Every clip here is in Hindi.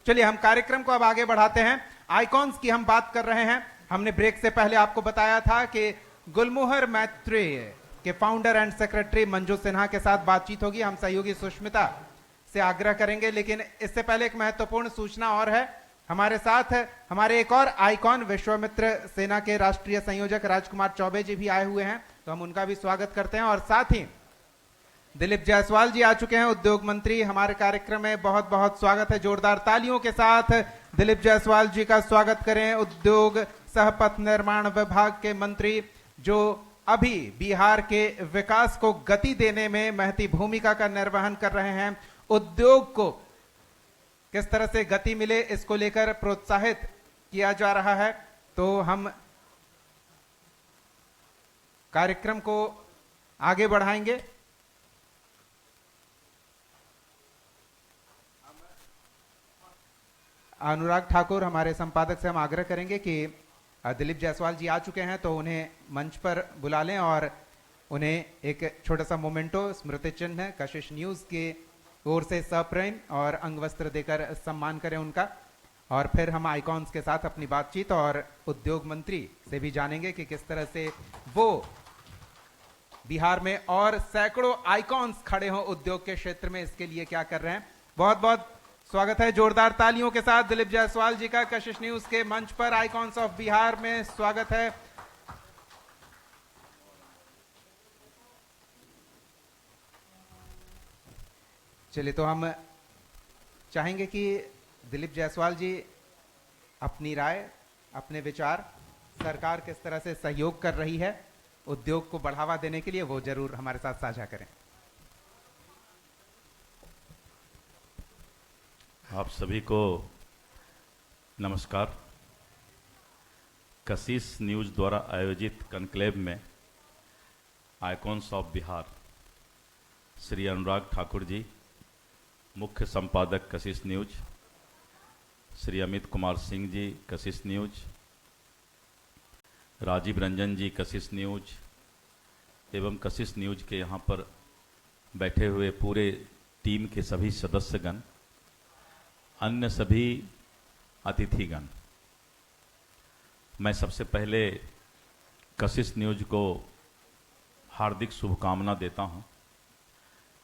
चलिए हम कार्यक्रम को अब आगे बढ़ाते हैं। आइकॉन्स की हम बात कर रहे हैं। हमने ब्रेक से पहले आपको बताया था कि गुलमोहर मैत्री के founder and secretary Manju Sinha के साथ बातचीत होगी। हम सहयोगी सुष्मिता से आग्रह करेंगे, लेकिन इससे पहले एक महत्वपूर्ण सूचना और है। हमारे साथ हमारे एक और आइकॉन विश्वामित्र सेना के राष्ट्रीय संयोजक राजकुमार चौबे जी भी आए हुए हैं, तो हम उनका भी स्वागत करते हैं। और साथ ही दिलीप जायसवाल जी आ चुके हैं, उद्योग मंत्री। हमारे कार्यक्रम में बहुत बहुत स्वागत है। जोरदार तालियों के साथ दिलीप जायसवाल जी का स्वागत करें, उद्योग सह पथ निर्माण विभाग के मंत्री, जो अभी बिहार के विकास को गति देने में महती भूमिका का निर्वहन कर रहे हैं। उद्योग को किस तरह से गति मिले, इसको लेकर प्रोत्साहित किया जा रहा है। तो हम कार्यक्रम को आगे बढ़ाएंगे। अनुराग ठाकुर हमारे संपादक से हम आग्रह करेंगे कि दिलीप जायसवाल जी आ चुके हैं, तो उन्हें मंच पर बुला लें और उन्हें एक छोटा सा मोमेंटो स्मृति चिन्ह कशिश न्यूज के ओर से सप्रेम और अंगवस्त्र देकर सम्मान करें उनका। और फिर हम आइकॉन्स के साथ अपनी बातचीत और उद्योग मंत्री से भी जानेंगे कि किस तरह से वो बिहार में और सैकड़ों आइकॉन्स खड़े हों उद्योग के क्षेत्र में, इसके लिए क्या कर रहे हैं। बहुत बहुत स्वागत है जोरदार तालियों के साथ दिलीप जायसवाल जी का कशिश न्यूज के मंच पर। आइकॉन्स ऑफ बिहार में स्वागत है। चलिए, तो हम चाहेंगे कि दिलीप जायसवाल जी अपनी राय, अपने विचार, सरकार किस तरह से सहयोग कर रही है उद्योग को बढ़ावा देने के लिए, वो जरूर हमारे साथ साझा करें। आप सभी को नमस्कार। कशिश न्यूज द्वारा आयोजित कॉन्क्लेव में आइकॉन्स ऑफ बिहार श्री अनुराग ठाकुर जी, मुख्य संपादक कशिश न्यूज, श्री अमित कुमार सिंह जी कशिश न्यूज, राजीव रंजन जी कशिश न्यूज एवं कशिश न्यूज के यहाँ पर बैठे हुए पूरे टीम के सभी सदस्यगण, अन्य सभी अतिथिगण, मैं सबसे पहले कशिश न्यूज को हार्दिक शुभकामना देता हूं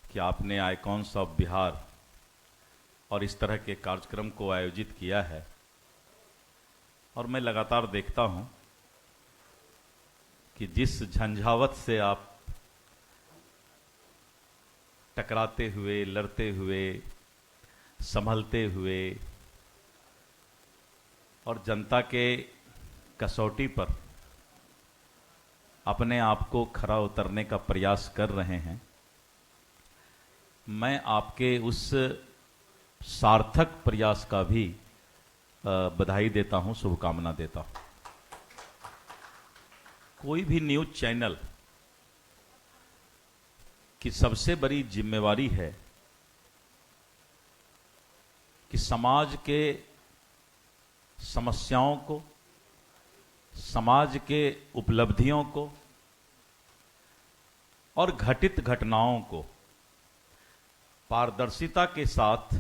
कि आपने आइकॉन्स ऑफ बिहार और इस तरह के कार्यक्रम को आयोजित किया है। और मैं लगातार देखता हूं कि जिस झंझावत से आप टकराते हुए, लड़ते हुए, संभलते हुए और जनता के कसौटी पर अपने आप को खरा उतरने का प्रयास कर रहे हैं, मैं आपके उस सार्थक प्रयास का भी बधाई देता हूं, शुभकामना देता हूं। कोई भी न्यूज चैनल की सबसे बड़ी जिम्मेवारी है कि समाज के समस्याओं को, समाज के उपलब्धियों को और घटित घटनाओं को पारदर्शिता के साथ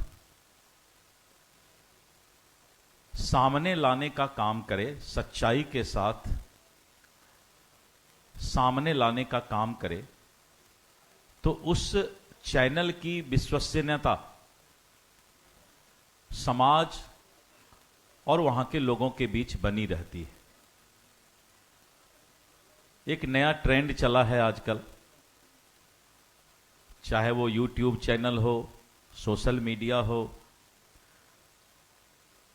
सामने लाने का काम करे, सच्चाई के साथ सामने लाने का काम करे, तो उस चैनल की विश्वसनीयता समाज और वहां के लोगों के बीच बनी रहती है। एक नया ट्रेंड चला है आजकल, चाहे वो यूट्यूब चैनल हो, सोशल मीडिया हो,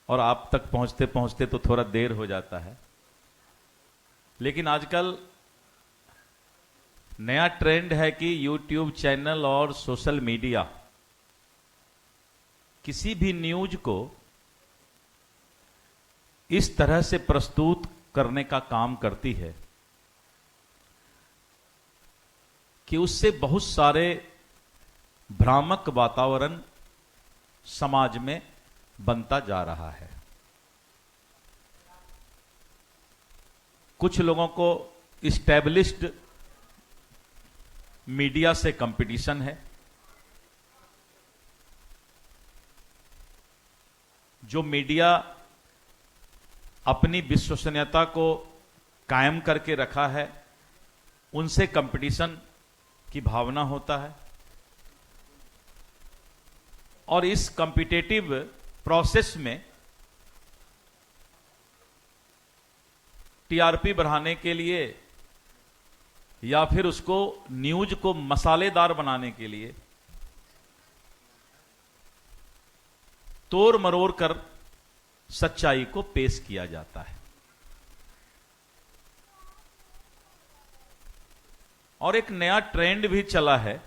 और आप तक पहुंचते पहुंचते तो थोड़ा देर हो जाता है, लेकिन आजकल नया ट्रेंड है कि यूट्यूब चैनल और सोशल मीडिया किसी भी न्यूज को इस तरह से प्रस्तुत करने का काम करती है कि उससे बहुत सारे भ्रामक वातावरण समाज में बनता जा रहा है। कुछ लोगों को इस्टेब्लिश्ड मीडिया से कंपटीशन है, जो मीडिया अपनी विश्वसनीयता को कायम करके रखा है, उनसे कंपटीशन की भावना होता है और इस कॉम्पिटिटिव प्रोसेस में टीआरपी बढ़ाने के लिए या फिर उसको न्यूज को मसालेदार बनाने के लिए तोड़ मरोड़ कर सच्चाई को पेश किया जाता है। और एक नया ट्रेंड भी चला है,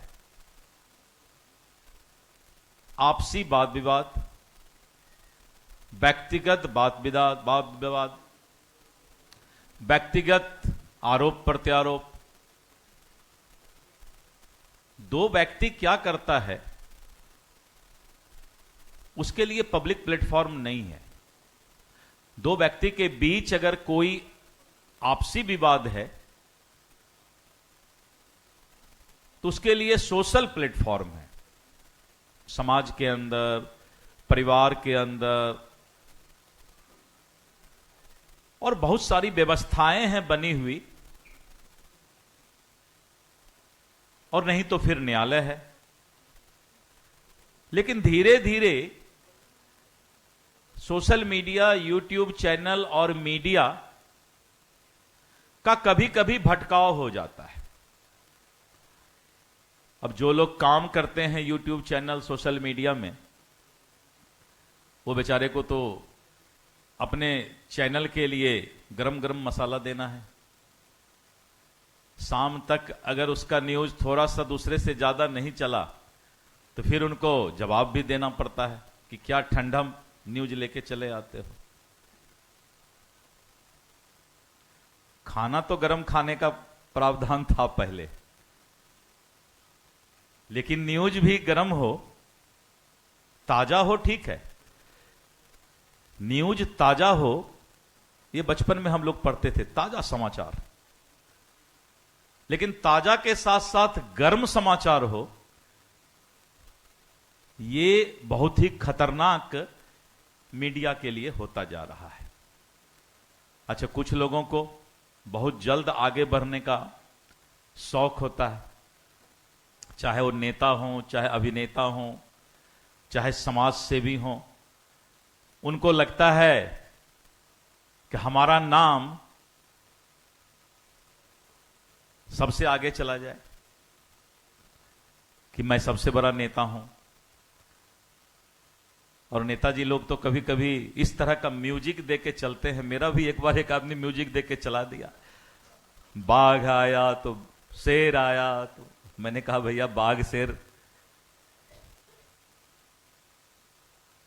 आपसी वाद विवाद, व्यक्तिगत वाद विवाद, व्यक्तिगत आरोप प्रत्यारोप। दो व्यक्ति क्या करता है उसके लिए पब्लिक प्लेटफॉर्म नहीं है। दो व्यक्ति के बीच अगर कोई आपसी विवाद है तो उसके लिए सोशल प्लेटफॉर्म है। समाज के अंदर, परिवार के अंदर और बहुत सारी व्यवस्थाएं हैं बनी हुई, और नहीं तो फिर न्यायालय है। लेकिन धीरे धीरे सोशल मीडिया, यूट्यूब चैनल और मीडिया का कभी कभी भटकाव हो जाता है। अब जो लोग काम करते हैं यूट्यूब चैनल, सोशल मीडिया में, वो बेचारे को तो अपने चैनल के लिए गरम गरम मसाला देना है। शाम तक अगर उसका न्यूज थोड़ा सा दूसरे से ज्यादा नहीं चला तो फिर उनको जवाब भी देना पड़ता है कि क्या ठंडा न्यूज लेके चले आते हो। खाना तो गरम खाने का प्रावधान था पहले, लेकिन न्यूज भी गरम हो, ताजा हो, ठीक है। न्यूज ताजा हो, ये बचपन में हम लोग पढ़ते थे, ताजा समाचार। लेकिन ताजा के साथ साथ गर्म समाचार हो, ये बहुत ही खतरनाक मीडिया के लिए होता जा रहा है। अच्छा, कुछ लोगों को बहुत जल्द आगे बढ़ने का शौक होता है, चाहे वो नेता हो, चाहे अभिनेता हो, चाहे समाज सेवी हो। उनको लगता है कि हमारा नाम सबसे आगे चला जाए, कि मैं सबसे बड़ा नेता हूं। और नेताजी लोग तो कभी कभी इस तरह का म्यूजिक देके चलते हैं। मेरा भी एक बार एक आदमी म्यूजिक देके चला दिया, बाघ आया तो शेर आया, तो मैंने कहा भैया बाघ शेर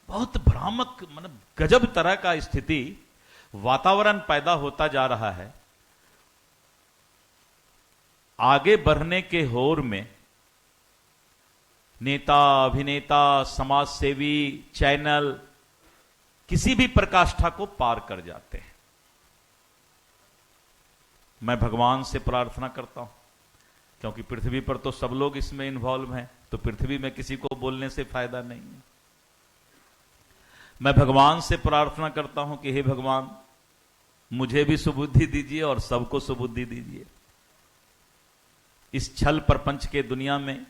बहुत भ्रामक, मतलब गजब तरह का स्थिति, वातावरण पैदा होता जा रहा है। आगे बढ़ने के होड़ में नेता, अभिनेता, समाज सेवी, चैनल किसी भी प्रकाष्ठा को पार कर जाते हैं। मैं भगवान से प्रार्थना करता हूं, क्योंकि पृथ्वी पर तो सब लोग इसमें इन्वॉल्व हैं, तो पृथ्वी में किसी को बोलने से फायदा नहीं है। मैं भगवान से प्रार्थना करता हूं कि हे भगवान, मुझे भी सुबुद्धि दीजिए और सबको सुबुद्धि दीजिए। इस छल प्रपंच के दुनिया में,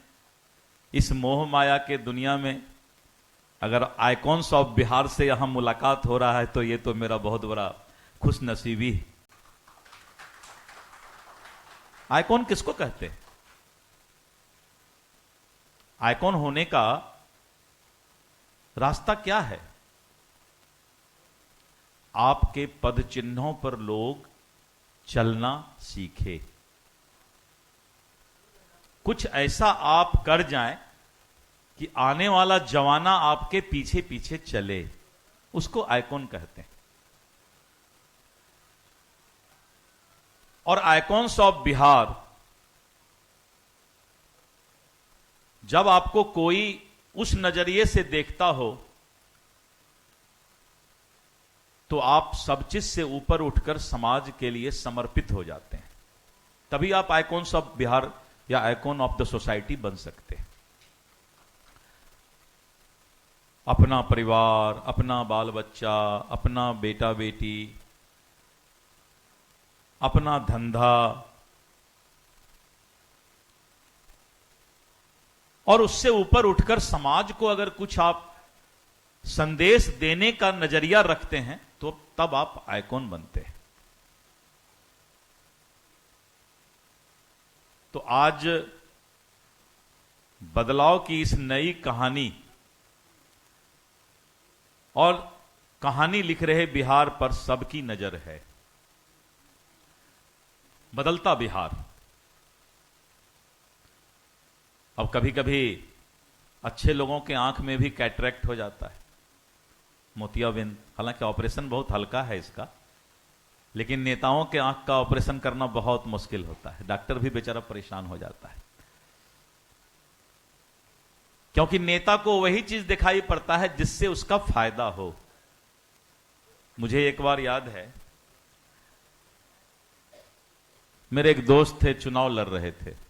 इस मोह माया के दुनिया में अगर आइकॉन्स ऑफ बिहार से यहां मुलाकात हो रहा है तो ये तो मेरा बहुत बड़ा खुशनसीबी है। आइकॉन किसको कहते हैं? आइकॉन होने का रास्ता क्या है? आपके पद चिन्हों पर लोग चलना सीखे। कुछ ऐसा आप कर जाएं कि आने वाला जमाना आपके पीछे पीछे चले, उसको आइकॉन कहते हैं। और आइकॉन्स ऑफ बिहार, जब आपको कोई उस नजरिए से देखता हो तो आप सब चीज से ऊपर उठकर समाज के लिए समर्पित हो जाते हैं। तभी आप आइकॉन्स ऑफ बिहार या आइकॉन ऑफ द सोसाइटी बन सकते हैं। अपना परिवार, अपना बाल बच्चा, अपना बेटा बेटी, अपना धंधा, और उससे ऊपर उठकर समाज को अगर कुछ आप संदेश देने का नजरिया रखते हैं तो तब आप आइकॉन बनते हैं। तो आज बदलाव की इस नई कहानी और कहानी लिख रहे बिहार पर सबकी नजर है। बदलता बिहार। अब कभी कभी अच्छे लोगों के आंख में भी कैटरेक्ट हो जाता है, मोतियाबिंद। हालांकि ऑपरेशन बहुत हल्का है इसका, लेकिन नेताओं के आंख का ऑपरेशन करना बहुत मुश्किल होता है। डॉक्टर भी बेचारा परेशान हो जाता है, क्योंकि नेता को वही चीज दिखाई पड़ता है जिससे उसका फायदा हो। मुझे एक बार याद है, मेरे एक दोस्त थे, चुनाव लड़ रहे थे।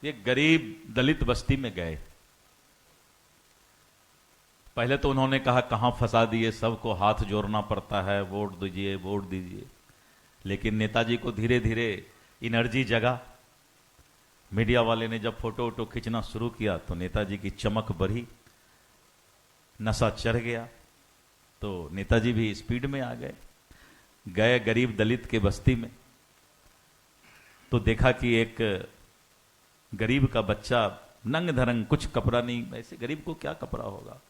एक गरीब दलित बस्ती में गए। पहले तो उन्होंने कहा कहां फंसा दिए, सबको हाथ जोड़ना पड़ता है, वोट दीजिए वोट दीजिए। लेकिन नेताजी को धीरे धीरे एनर्जी जगा। मीडिया वाले ने जब फोटो वोटो खींचना शुरू किया तो नेताजी की चमक बढ़ी, नशा चढ़ गया, तो नेताजी भी स्पीड में आ गए। गए गरीब दलित के बस्ती में, तो देखा कि एक गरीब का बच्चा नंग धरंग, कुछ कपड़ा नहीं, ऐसे गरीब को क्या कपड़ा होगा।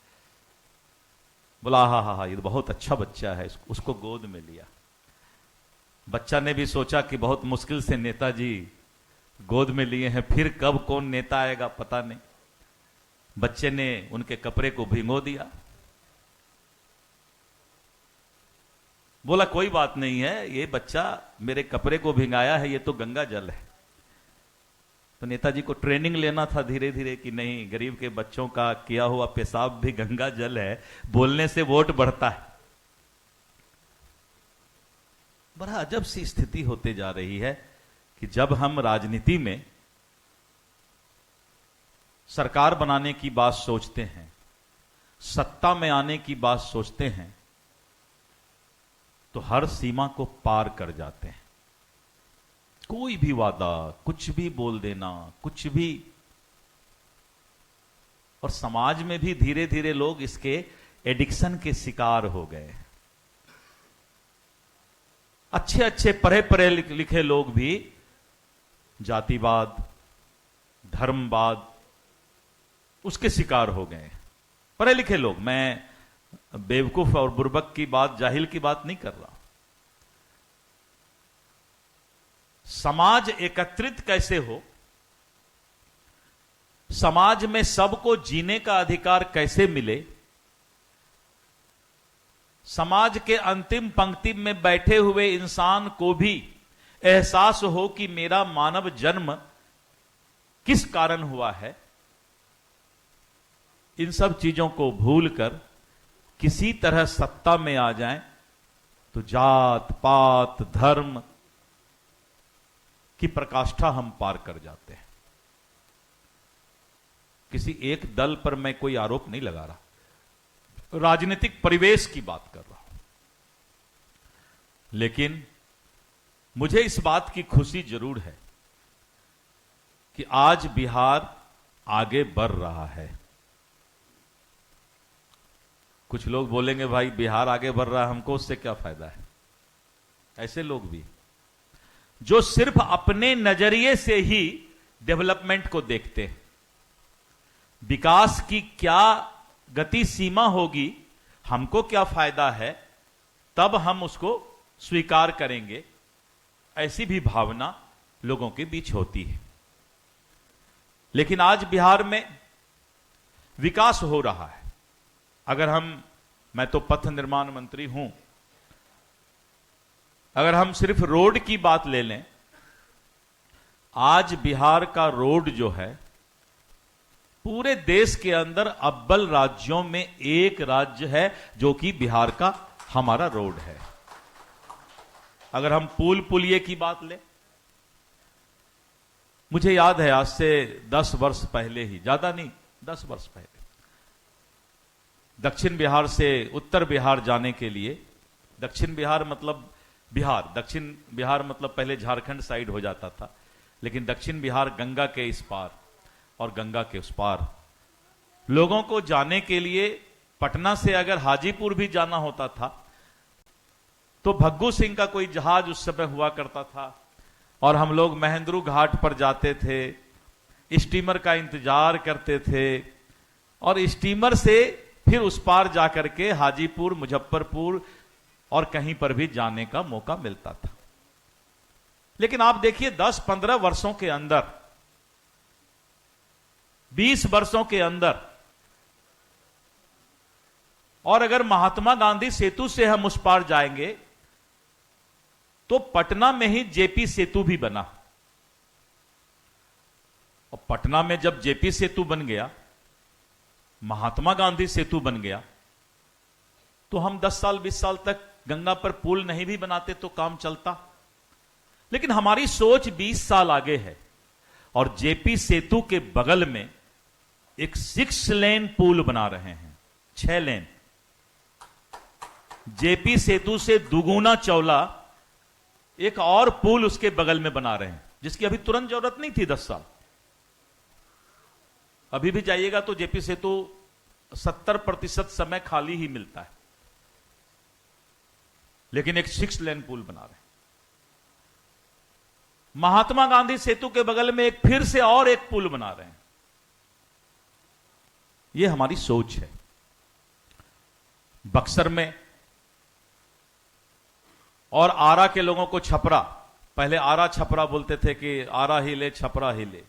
बोला हा हा हा, ये तो बहुत अच्छा बच्चा है, उसको गोद में लिया। बच्चा ने भी सोचा कि बहुत मुश्किल से नेताजी गोद में लिए हैं, फिर कब कौन नेता आएगा पता नहीं। बच्चे ने उनके कपड़े को भिगो दिया। बोला कोई बात नहीं है, ये बच्चा मेरे कपड़े को भिगाया है, ये तो गंगा जल है। तो नेताजी को ट्रेनिंग लेना था धीरे धीरे कि नहीं, गरीब के बच्चों का किया हुआ पेशाब भी गंगा जल है, बोलने से वोट बढ़ता है। बड़ा अजब सी स्थिति होते जा रही है कि जब हम राजनीति में सरकार बनाने की बात सोचते हैं, सत्ता में आने की बात सोचते हैं, तो हर सीमा को पार कर जाते हैं। कोई भी वादा, कुछ भी बोल देना, कुछ भी। और समाज में भी धीरे धीरे लोग इसके एडिक्शन के शिकार हो गए। अच्छे अच्छे पढ़े पढ़े लिखे लोग भी जातिवाद, धर्मवाद, उसके शिकार हो गए। पढ़े लिखे लोग, मैं बेवकूफ और बुर्बक की बात, जाहिल की बात नहीं कर रहा। समाज एकत्रित कैसे हो, समाज में सबको जीने का अधिकार कैसे मिले, समाज के अंतिम पंक्ति में बैठे हुए इंसान को भी एहसास हो कि मेरा मानव जन्म किस कारण हुआ है, इन सब चीजों को भूलकर किसी तरह सत्ता में आ जाएं तो जात पात धर्म की प्रकाष्ठा हम पार कर जाते हैं। किसी एक दल पर मैं कोई आरोप नहीं लगा रहा, राजनीतिक परिवेश की बात कर रहा हूं। लेकिन मुझे इस बात की खुशी जरूर है कि आज बिहार आगे बढ़ रहा है। कुछ लोग बोलेंगे भाई बिहार आगे बढ़ रहा है, हमको उससे क्या फायदा है। ऐसे लोग भी जो सिर्फ अपने नजरिए से ही डेवलपमेंट को देखते हैं, विकास की क्या गति सीमा होगी, हमको क्या फायदा है, तब हम उसको स्वीकार करेंगे, ऐसी भी भावना लोगों के बीच होती है। लेकिन आज बिहार में विकास हो रहा है। अगर मैं तो पथ निर्माण मंत्री हूं, अगर हम सिर्फ रोड की बात ले लें, आज बिहार का रोड जो है पूरे देश के अंदर अव्वल राज्यों में एक राज्य है जो कि बिहार का हमारा रोड है। अगर हम पुल पुलिये की बात लें, मुझे याद है आज से 10 वर्ष पहले ही, ज्यादा नहीं 10 वर्ष पहले, दक्षिण बिहार से उत्तर बिहार जाने के लिए, दक्षिण बिहार मतलब बिहार, दक्षिण बिहार मतलब पहले झारखंड साइड हो जाता था, लेकिन दक्षिण बिहार गंगा के इस पार और गंगा के उस पार लोगों को जाने के लिए पटना से अगर हाजीपुर भी जाना होता था तो भग्गू सिंह का कोई जहाज उस समय हुआ करता था और हम लोग महेंद्रू घाट पर जाते थे, स्टीमर का इंतजार करते थे और स्टीमर से फिर उस पार जाकर के हाजीपुर, मुजफ्फरपुर और कहीं पर भी जाने का मौका मिलता था। लेकिन आप देखिए 10-15 वर्षों के अंदर, 20 वर्षों के अंदर, और अगर महात्मा गांधी सेतु से हम उस पार जाएंगे तो पटना में ही जेपी सेतु भी बना। और पटना में जब जेपी सेतु बन गया, महात्मा गांधी सेतु बन गया, तो हम 10 साल 20 साल तक गंगा पर पुल नहीं भी बनाते तो काम चलता। लेकिन हमारी सोच 20 साल आगे है और जेपी सेतु के बगल में एक 6 लेन पुल बना रहे हैं, 6 लेन। जेपी सेतु से दुगुना चौला एक और पुल उसके बगल में बना रहे हैं, जिसकी अभी तुरंत जरूरत नहीं थी 10 साल। अभी भी जाइएगा तो जेपी सेतु 70% समय खाली ही मिलता है, लेकिन एक 6 लेन पुल बना रहे हैं। महात्मा गांधी सेतु के बगल में एक फिर से और एक पुल बना रहे हैं। यह हमारी सोच है। बक्सर में और आरा के लोगों को छपरा, पहले आरा छपरा बोलते थे कि आरा हिले छपरा हिले,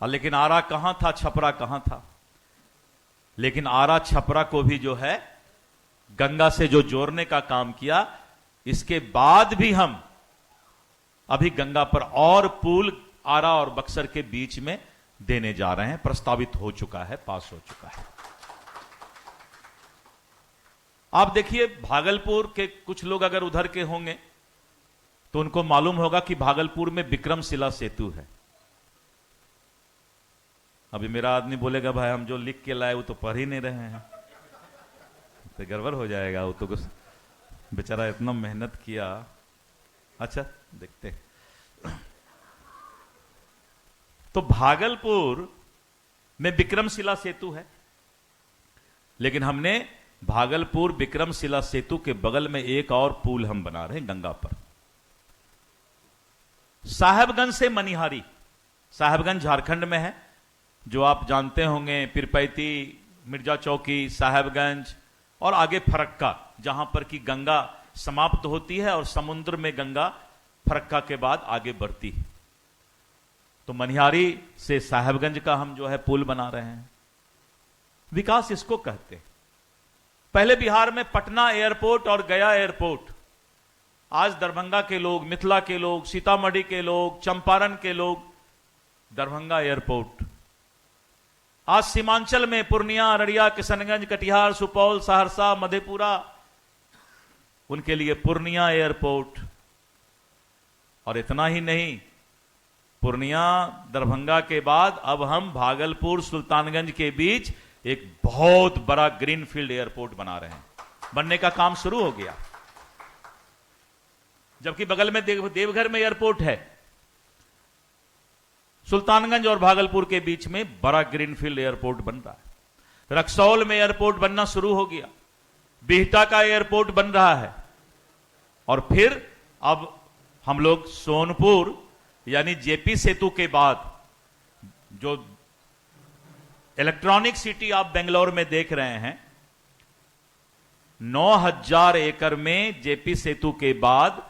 लेकिन आरा कहां था, छपरा कहां था। लेकिन आरा छपरा को भी जो है गंगा से जो जोड़ने का काम किया, इसके बाद भी हम अभी गंगा पर और पुल आरा और बक्सर के बीच में देने जा रहे हैं। प्रस्तावित हो चुका है, पास हो चुका है। आप देखिए भागलपुर के कुछ लोग अगर उधर के होंगे तो उनको मालूम होगा कि भागलपुर में विक्रमशिला सेतु है। अभी मेरा आदमी बोलेगा भाई हम जो लिख के लाए वो तो पढ़ ही नहीं रहे हैं, तो गड़बड़ हो जाएगा। वो तो कुछ बेचारा इतना मेहनत किया। अच्छा देखते हैं। तो भागलपुर में विक्रमशिला सेतु है, लेकिन हमने भागलपुर विक्रमशिला सेतु के बगल में एक और पुल हम बना रहे हैं गंगा पर। साहेबगंज से मनिहारी, साहेबगंज झारखंड में है, जो आप जानते होंगे, पिरपैती, मिर्जा चौकी, साहेबगंज और आगे फरक्का, जहां पर कि गंगा समाप्त होती है और समुद्र में गंगा फरक्का के बाद आगे बढ़ती है। तो मनिहारी से साहेबगंज का हम जो है पुल बना रहे हैं। विकास इसको कहते हैं। पहले बिहार में पटना एयरपोर्ट और गया एयरपोर्ट, आज दरभंगा के लोग, मिथिला के लोग, सीतामढ़ी के लोग, चंपारण के लोग, दरभंगा एयरपोर्ट। आज सीमांचल में पूर्णिया, अररिया, किशनगंज, कटिहार, सुपौल, सहरसा, मधेपुरा, उनके लिए पूर्णिया एयरपोर्ट। और इतना ही नहीं, पूर्णिया दरभंगा के बाद अब हम भागलपुर सुल्तानगंज के बीच एक बहुत बड़ा ग्रीनफील्ड एयरपोर्ट बना रहे हैं। बनने का काम शुरू हो गया। जबकि बगल में देवघर में एयरपोर्ट है, सुल्तानगंज और भागलपुर के बीच में बड़ा ग्रीनफील्ड एयरपोर्ट बन रहा है। रक्सौल में एयरपोर्ट बनना शुरू हो गया, बिहटा का एयरपोर्ट बन रहा है। और फिर अब हम लोग सोनपुर यानी जेपी सेतु के बाद जो इलेक्ट्रॉनिक सिटी आप बेंगलोर में देख रहे हैं, 9000 एकड़ में जेपी सेतु के बाद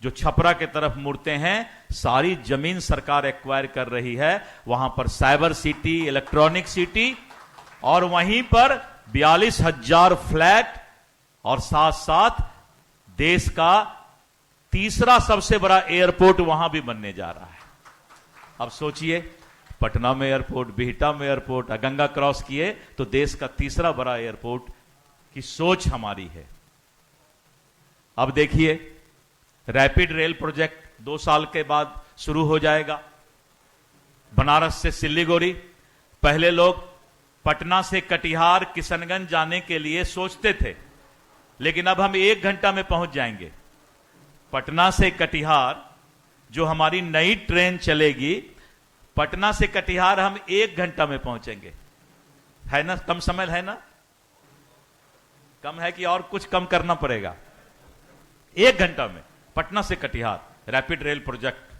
जो छपरा के तरफ मुड़ते हैं, सारी जमीन सरकार एक्वायर कर रही है। वहां पर साइबर सिटी, इलेक्ट्रॉनिक सिटी और वहीं पर 42,000 फ्लैट और साथ साथ देश का तीसरा सबसे बड़ा एयरपोर्ट वहां भी बनने जा रहा है। अब सोचिए, पटना में एयरपोर्ट, बिहटा में एयरपोर्ट, गंगा क्रॉस किए तो देश का तीसरा बड़ा एयरपोर्ट की सोच हमारी है। अब देखिए, रैपिड रेल प्रोजेक्ट 2 साल के बाद शुरू हो जाएगा। बनारस से सिल्लीगुड़ी, पहले लोग पटना से कटिहार किशनगंज जाने के लिए सोचते थे, लेकिन अब हम 1 घंटा में पहुंच जाएंगे। पटना से कटिहार जो हमारी नई ट्रेन चलेगी, पटना से कटिहार हम 1 घंटा में पहुंचेंगे। है ना, कम समय है ना, कम है कि और कुछ कम करना पड़ेगा? 1 घंटा में पटना से कटिहार रैपिड रेल प्रोजेक्ट,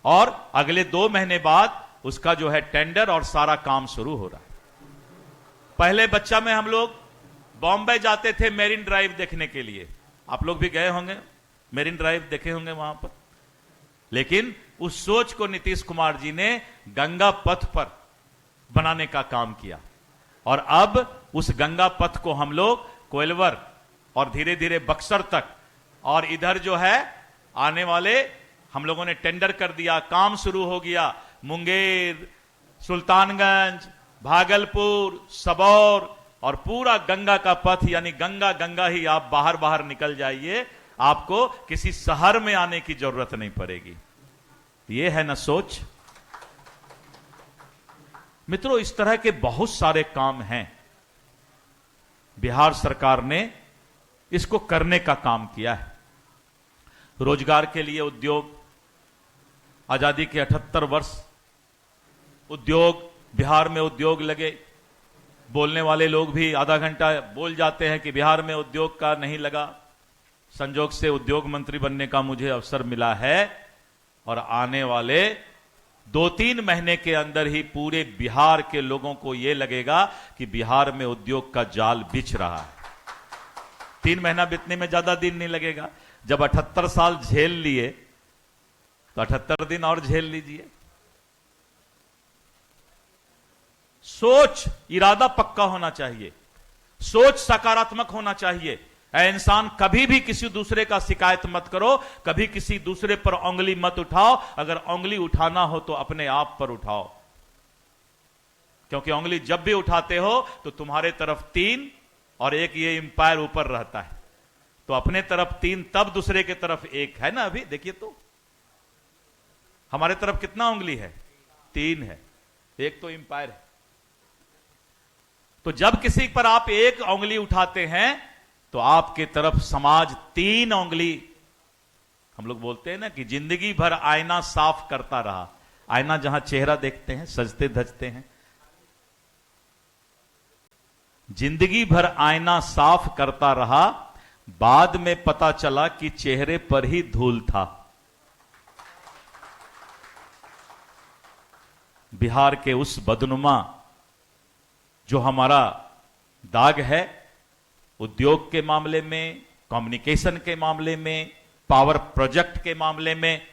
और अगले 2 महीने बाद उसका जो है टेंडर और सारा काम शुरू हो रहा है। पहले बच्चा में हम लोग बॉम्बे जाते थे मेरिन ड्राइव देखने के लिए, आप लोग भी गए होंगे, मेरिन ड्राइव देखे होंगे वहां पर। लेकिन उस सोच को नीतीश कुमार जी ने गंगा पथ पर बनाने का काम किया, और अब उस गंगा पथ को हम लोग कोइलवर और धीरे धीरे बक्सर तक, और इधर जो है आने वाले हम लोगों ने टेंडर कर दिया, काम शुरू हो गया। मुंगेर, सुल्तानगंज, भागलपुर, सबौर और पूरा गंगा का पथ, यानी गंगा गंगा ही आप बाहर बाहर निकल जाइए, आपको किसी शहर में आने की जरूरत नहीं पड़ेगी। ये है ना सोच। मित्रों, इस तरह के बहुत सारे काम हैं, बिहार सरकार ने इसको करने का काम किया है। रोजगार के लिए उद्योग, आजादी के 78 वर्ष उद्योग, बिहार में उद्योग लगे। बोलने वाले लोग भी आधा घंटा बोल जाते हैं कि बिहार में उद्योग का नहीं लगा। संजोग से उद्योग मंत्री बनने का मुझे अवसर मिला है, और आने वाले 2-3 महीने के अंदर ही पूरे बिहार के लोगों को यह लगेगा कि बिहार में उद्योग का जाल बिछ रहा है। 3 महीना बीतने में ज्यादा दिन नहीं लगेगा। जब 78 साल झेल लिए तो 78 दिन और झेल लीजिए। सोच, इरादा पक्का होना चाहिए, सोच सकारात्मक होना चाहिए। ऐ इंसान, कभी भी किसी दूसरे का शिकायत मत करो, कभी किसी दूसरे पर उंगली मत उठाओ। अगर उंगली उठाना हो तो अपने आप पर उठाओ, क्योंकि उंगली जब भी उठाते हो तो तुम्हारे तरफ 3 और एक ये इंपायर ऊपर रहता है, तो अपने तरफ 3 तब दूसरे के तरफ 1 है ना। अभी देखिए तो हमारे तरफ कितना उंगली है? 3 है, 1 तो इंपायर है। तो जब किसी पर आप 1 उंगली उठाते हैं तो आपके तरफ समाज 3 उंगली, हम लोग बोलते हैं ना कि जिंदगी भर आईना साफ करता रहा। आईना जहां चेहरा देखते हैं, सजते धजते हैं, जिंदगी भर आईना साफ करता रहा, बाद में पता चला कि चेहरे पर ही धूल था। बिहार के उस बदनुमा जो हमारा दाग है, उद्योग के मामले में, कम्युनिकेशन के मामले में, पावर प्रोजेक्ट के मामले में,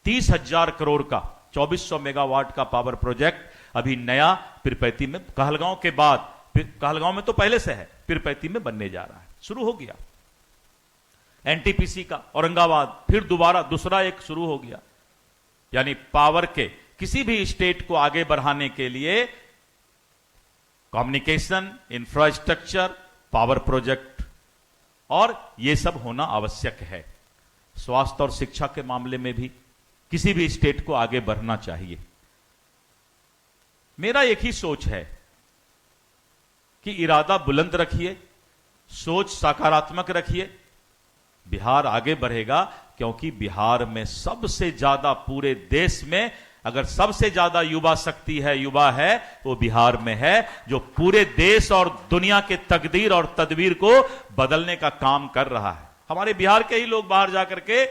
30,000 करोड़ का 2400 मेगावाट का पावर प्रोजेक्ट अभी नया पीरपैंती में, कहलगांव के बाद, कहलगांव में तो पहले से है, पीरपैंती में बनने जा रहा है, शुरू हो गया। एनटीपीसी का औरंगाबाद, फिर दोबारा दूसरा एक शुरू हो गया। यानी पावर के किसी भी स्टेट को आगे बढ़ाने के लिए कम्युनिकेशन, इंफ्रास्ट्रक्चर, पावर प्रोजेक्ट, और यह सब होना आवश्यक है। स्वास्थ्य और शिक्षा के मामले में भी किसी भी स्टेट को आगे बढ़ना चाहिए। मेरा एक ही सोच है कि इरादा बुलंद रखिए, सोच सकारात्मक रखिए, बिहार आगे बढ़ेगा। क्योंकि बिहार में सबसे ज्यादा, पूरे देश में अगर सबसे ज्यादा युवा शक्ति है, युवा है, वो बिहार में है, जो पूरे देश और दुनिया के तकदीर और तदबीर को बदलने का काम कर रहा है। हमारे बिहार के ही लोग बाहर जाकर के,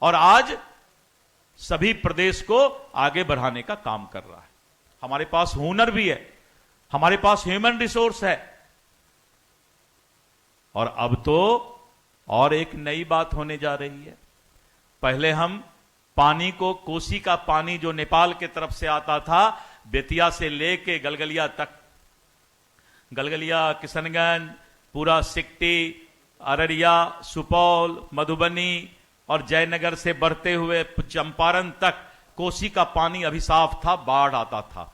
और आज सभी प्रदेश को आगे बढ़ाने का काम कर रहा है। हमारे पास हुनर भी है, हमारे पास ह्यूमन रिसोर्स है। और अब तो और एक नई बात होने जा रही है। पहले हम पानी को, कोसी का पानी जो नेपाल के तरफ से आता था, बेतिया से लेके गलगलिया तक, गलगलिया, किशनगंज, पूरा सिकटी, अररिया, सुपौल, मधुबनी और जयनगर से बढ़ते हुए चंपारण तक कोसी का पानी अभी साफ था, बाढ़ आता था।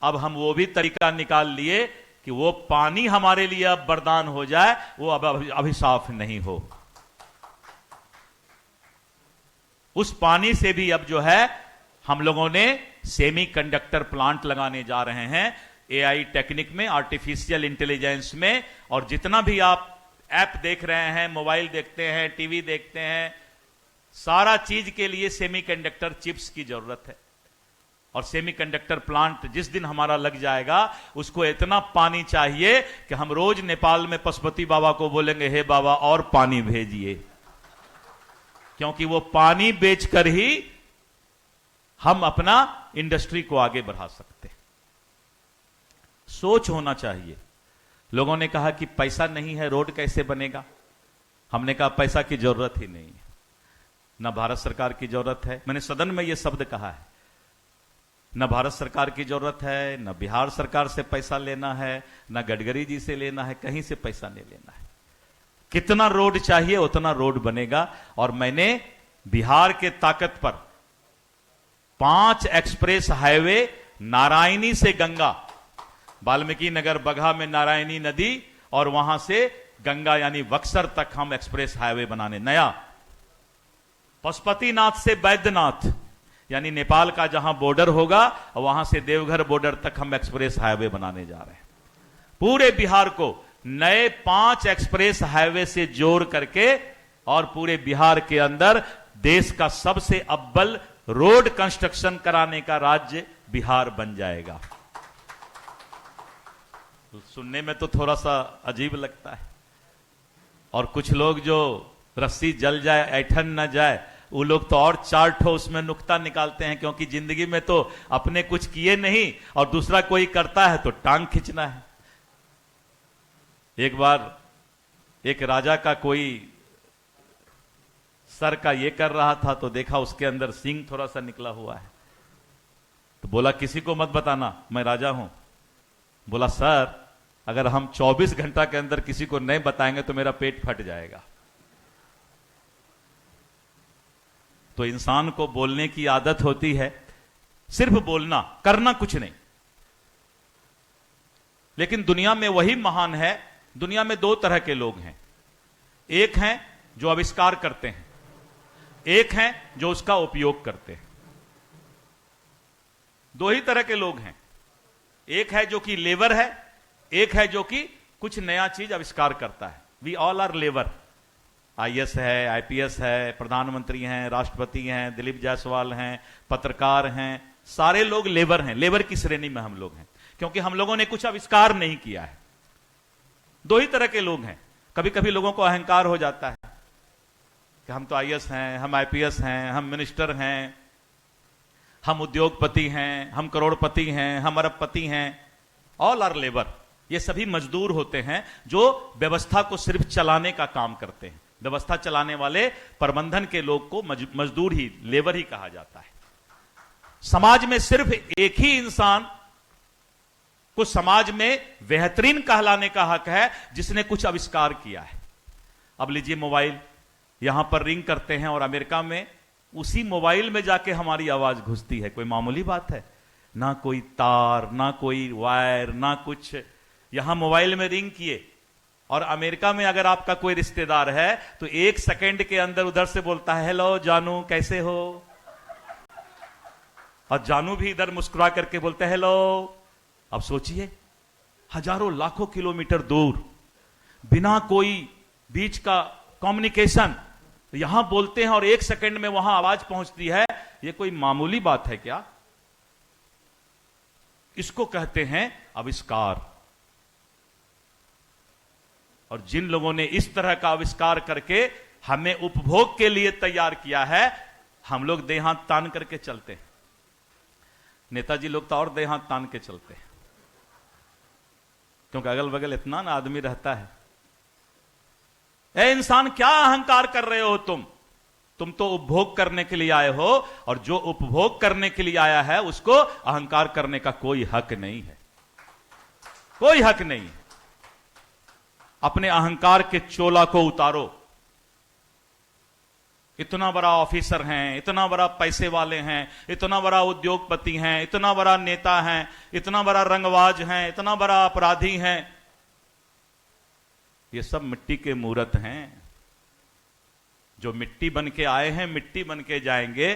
अब हम वो भी तरीका निकाल लिए कि वो पानी हमारे लिए अब वरदान हो जाए, वो अब अभी साफ नहीं हो। उस पानी से भी अब जो है हम लोगों ने सेमीकंडक्टर प्लांट लगाने जा रहे हैं एआई टेक्निक में, आर्टिफिशियल इंटेलिजेंस में। और जितना भी आप ऐप देख रहे हैं, मोबाइल देखते हैं, टीवी देखते हैं, सारा चीज के लिए सेमीकंडक्टर चिप्स की जरूरत है। और सेमीकंडक्टर प्लांट जिस दिन हमारा लग जाएगा, उसको इतना पानी चाहिए कि हम रोज नेपाल में पशुपति बाबा को बोलेंगे, हे बाबा और पानी भेजिए, क्योंकि वो पानी बेचकर ही हम अपना इंडस्ट्री को आगे बढ़ा सकते हैं। सोच होना चाहिए। लोगों ने कहा कि पैसा नहीं है, रोड कैसे बनेगा? हमने कहा पैसा की जरूरत ही नहीं है, ना भारत सरकार की जरूरत है। मैंने सदन में यह शब्द कहा है, न भारत सरकार की जरूरत है, न बिहार सरकार से पैसा लेना है, न गडकरी जी से लेना है, कहीं से पैसा नहीं लेना है। कितना रोड चाहिए उतना रोड बनेगा। और मैंने बिहार के ताकत पर 5 एक्सप्रेस हाईवे, नारायणी से गंगा, वाल्मीकि नगर बगहा में नारायणी नदी, और वहां से गंगा यानी बक्सर तक हम एक्सप्रेस हाईवे बनाने, नया पशुपतिनाथ से बैद्यनाथ यानी नेपाल का जहां बॉर्डर होगा, वहां से देवघर बॉर्डर तक हम एक्सप्रेस हाईवे बनाने जा रहे हैं। पूरे बिहार को नए 5 एक्सप्रेस हाईवे से जोड़ करके, और पूरे बिहार के अंदर देश का सबसे अव्वल रोड कंस्ट्रक्शन कराने का राज्य बिहार बन जाएगा। सुनने में तो थोड़ा सा अजीब लगता है, और कुछ लोग जो रस्सी जल जाए ऐठन न जाए, वो लोग तो और 4 ठो उसमें नुक्ता निकालते हैं, क्योंकि जिंदगी में तो अपने कुछ किए नहीं और दूसरा कोई करता है तो टांग खींचना है। एक बार एक राजा का कोई सर का ये कर रहा था, तो देखा उसके अंदर सींग थोड़ा सा निकला हुआ है, तो बोला किसी को मत बताना मैं राजा हूं। बोला सर, अगर हम 24 घंटा के अंदर किसी को नहीं बताएंगे तो मेरा पेट फट जाएगा। तो इंसान को बोलने की आदत होती है, सिर्फ बोलना, करना कुछ नहीं। लेकिन दुनिया में वही महान है। दुनिया में 2 तरह के लोग हैं, एक हैं जो आविष्कार करते हैं, एक हैं जो उसका उपयोग करते हैं। 2 ही तरह के लोग हैं, एक है जो कि लेबर है, एक है जो कि कुछ नया चीज आविष्कार करता है। We all are labour. IAS है, आईपीएस है, प्रधानमंत्री हैं, राष्ट्रपति हैं, दिलीप जायसवाल हैं, पत्रकार हैं, सारे लोग लेबर हैं। लेबर की श्रेणी में हम लोग हैं, क्योंकि हम लोगों ने कुछ आविष्कार नहीं किया है। 2 ही तरह के लोग हैं। कभी कभी लोगों को अहंकार हो जाता है कि हम तो आईएएस हैं, हम आईपीएस हैं, हम मिनिस्टर हैं, हम उद्योगपति हैं, हम करोड़पति हैं, हम अरबपति हैं। All are labour. ये सभी मजदूर होते हैं जो व्यवस्था को सिर्फ चलाने का काम करते हैं। व्यवस्था चलाने वाले प्रबंधन के लोग को मजदूर ही, लेबर ही कहा जाता है। समाज में सिर्फ एक ही इंसान को समाज में बेहतरीन कहलाने का हक है, जिसने कुछ आविष्कार किया है। अब लीजिए मोबाइल, यहां पर रिंग करते हैं और अमेरिका में उसी मोबाइल में जाके हमारी आवाज घुसती है। कोई मामूली बात है? ना कोई तार, ना कोई वायर, ना कुछ। यहां मोबाइल में रिंग किए, और अमेरिका में अगर आपका कोई रिश्तेदार है तो 1 सेकंड के अंदर उधर से बोलता है, हेलो जानू कैसे हो, और जानू भी इधर मुस्कुरा करके बोलते हैं हेलो। अब सोचिए, हजारों लाखों किलोमीटर दूर, बिना कोई बीच का कम्युनिकेशन, यहां बोलते हैं और 1 सेकंड में वहां आवाज पहुंचती है। यह कोई मामूली बात है क्या? इसको कहते हैं आविष्कार। और जिन लोगों ने इस तरह का आविष्कार करके हमें उपभोग के लिए तैयार किया है, हम लोग देह हाथ तान करके चलते हैं। नेताजी लोग तो और देह हाथ तान के चलते हैं, क्योंकि अगल बगल इतना ना आदमी रहता है। ए इंसान, क्या अहंकार कर रहे हो तुम तो उपभोग करने के लिए आए हो, और जो उपभोग करने के लिए आया है उसको अहंकार करने का कोई हक नहीं है। कोई हक नहीं है। अपने अहंकार के चोला को उतारो। इतना बड़ा ऑफिसर हैं, इतना बड़ा पैसे वाले हैं, इतना बड़ा उद्योगपति हैं, इतना बड़ा नेता हैं, इतना बड़ा रंगबाज हैं, इतना बड़ा अपराधी हैं। ये सब मिट्टी के मूर्त हैं। जो मिट्टी बन के आए हैं, मिट्टी बन के जाएंगे।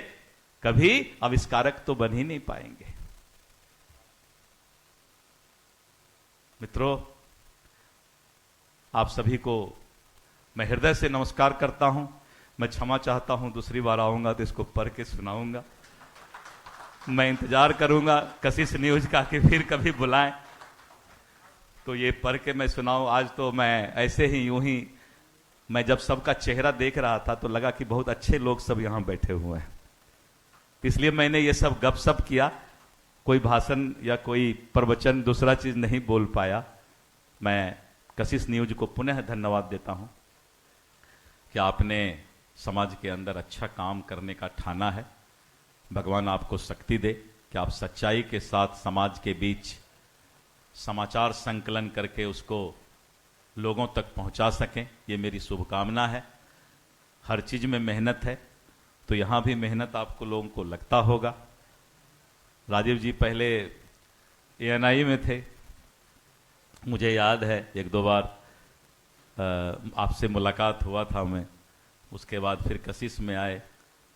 कभी आविष्कारक तो बन ही नहीं पाएंगे। मित्रों, आप सभी को मैं हृदय से नमस्कार करता हूं। मैं क्षमा चाहता हूं, दूसरी बार आऊंगा तो इसको पढ़ के सुनाऊंगा। मैं इंतजार करूंगा कशिश न्यूज का कि फिर कभी बुलाएं तो ये पढ़ के मैं सुनाऊं। आज तो मैं ऐसे ही यूं ही, मैं जब सबका चेहरा देख रहा था तो लगा कि बहुत अच्छे लोग सब यहां बैठे हुए हैं, इसलिए मैंने ये सब गपशप किया। कोई भाषण या कोई प्रवचन दूसरा चीज नहीं बोल पाया। मैं कशिश न्यूज को पुनः धन्यवाद देता हूं कि आपने समाज के अंदर अच्छा काम करने का ठाना है। भगवान आपको शक्ति दे कि आप सच्चाई के साथ समाज के बीच समाचार संकलन करके उसको लोगों तक पहुंचा सकें, ये मेरी शुभकामना है। हर चीज में मेहनत है, तो यहां भी मेहनत आपको लोगों को लगता होगा। राजीव जी पहले एएनआई में थे, मुझे याद है एक दो बार आपसे मुलाकात हुआ था मैं, उसके बाद फिर कशिश में आए।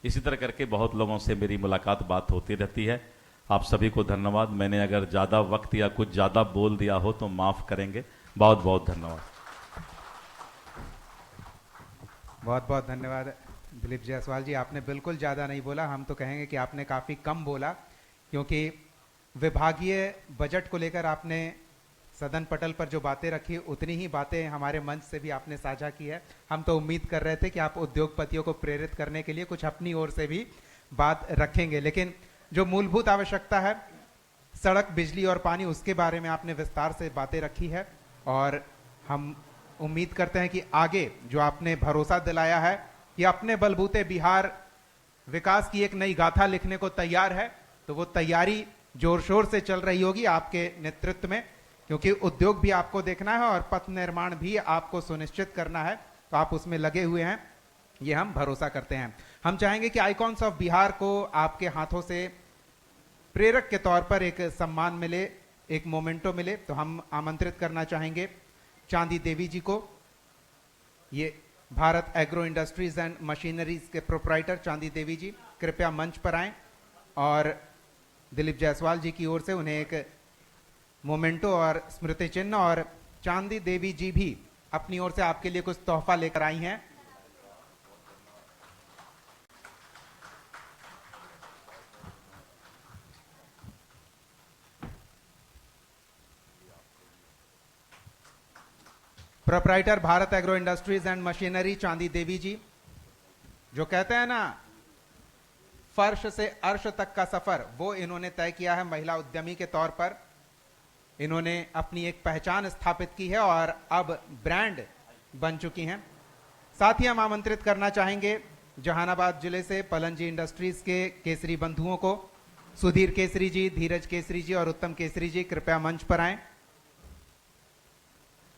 इसी तरह करके बहुत लोगों से मेरी मुलाकात बात होती रहती है। आप सभी को धन्यवाद। मैंने अगर ज़्यादा वक्त या कुछ ज़्यादा बोल दिया हो तो माफ़ करेंगे। बहुत बहुत धन्यवाद। बहुत बहुत धन्यवाद दिलीप जायसवाल जी। आपने बिल्कुल ज़्यादा नहीं बोला, हम तो कहेंगे कि आपने काफ़ी कम बोला, क्योंकि विभागीय बजट को लेकर आपने सदन पटल पर जो बातें रखी उतनी ही बातें हमारे मंच से भी आपने साझा की है। हम तो उम्मीद कर रहे थे कि आप उद्योगपतियों को प्रेरित करने के लिए कुछ अपनी ओर से भी बात रखेंगे, लेकिन जो मूलभूत आवश्यकता है सड़क, बिजली और पानी, उसके बारे में आपने विस्तार से बातें रखी है। और हम उम्मीद करते हैं कि आगे जो आपने भरोसा दिलाया है कि अपने बलबूते बिहार विकास की एक नई गाथा लिखने को तैयार है, तो वो तैयारी जोर शोर से चल रही होगी आपके नेतृत्व में, क्योंकि उद्योग भी आपको देखना है और पथ निर्माण भी आपको सुनिश्चित करना है, तो आप उसमें लगे हुए हैं, ये हम भरोसा करते हैं। हम चाहेंगे कि आइकॉन्स ऑफ बिहार को आपके हाथों से प्रेरक के तौर पर एक सम्मान मिले, एक मोमेंटो मिले, तो हम आमंत्रित करना चाहेंगे चांदी देवी जी को। ये Bharat agro industries and machineries के प्रोप्राइटर चांदी देवी जी कृपया मंच पर आएं और दिलीप जायसवाल जी की ओर से उन्हें एक मोमेंटो और स्मृति चिन्ह, और चांदी देवी जी भी अपनी ओर से आपके लिए कुछ तोहफा लेकर आई हैं। Proprietor Bharat agro industries and machinery चांदी देवी जी, जो कहते हैं ना फर्श से अर्श तक का सफर, वो इन्होंने तय किया है। महिला उद्यमी के तौर पर इन्होंने अपनी एक पहचान स्थापित की है और अब ब्रांड बन चुकी हैं। साथ ही हम आमंत्रित करना चाहेंगे जहानाबाद जिले से पलनजी इंडस्ट्रीज के केसरी बंधुओं को, सुधीर केसरी जी, धीरज केसरी जी और उत्तम केसरी जी कृपया मंच पर आएं।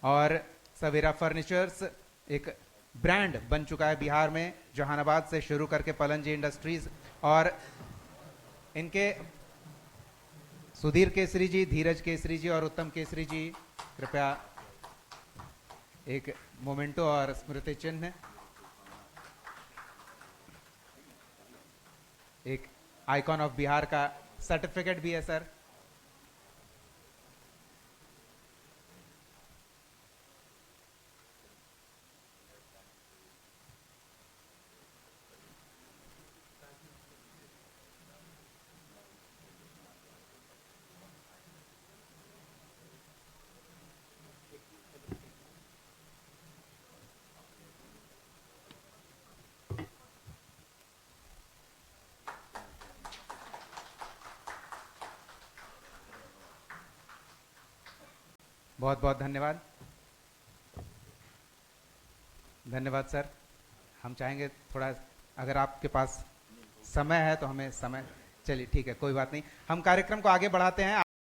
और सवेरा फर्नीचर्स एक ब्रांड बन चुका है बिहार में, जहानाबाद से शुरू करके पलनजी इंडस्ट्रीज, और इनके सुधीर केसरी जी, धीरज केसरी जी और उत्तम केसरी जी कृपया एक मोमेंटो और स्मृति चिन्ह, एक आइकॉन ऑफ बिहार का सर्टिफिकेट भी है सर। बहुत बहुत धन्यवाद। धन्यवाद सर। हम चाहेंगे थोड़ा, अगर आपके पास समय है तो हमें समय, चलिए ठीक है, कोई बात नहीं, हम कार्यक्रम को आगे बढ़ाते हैं।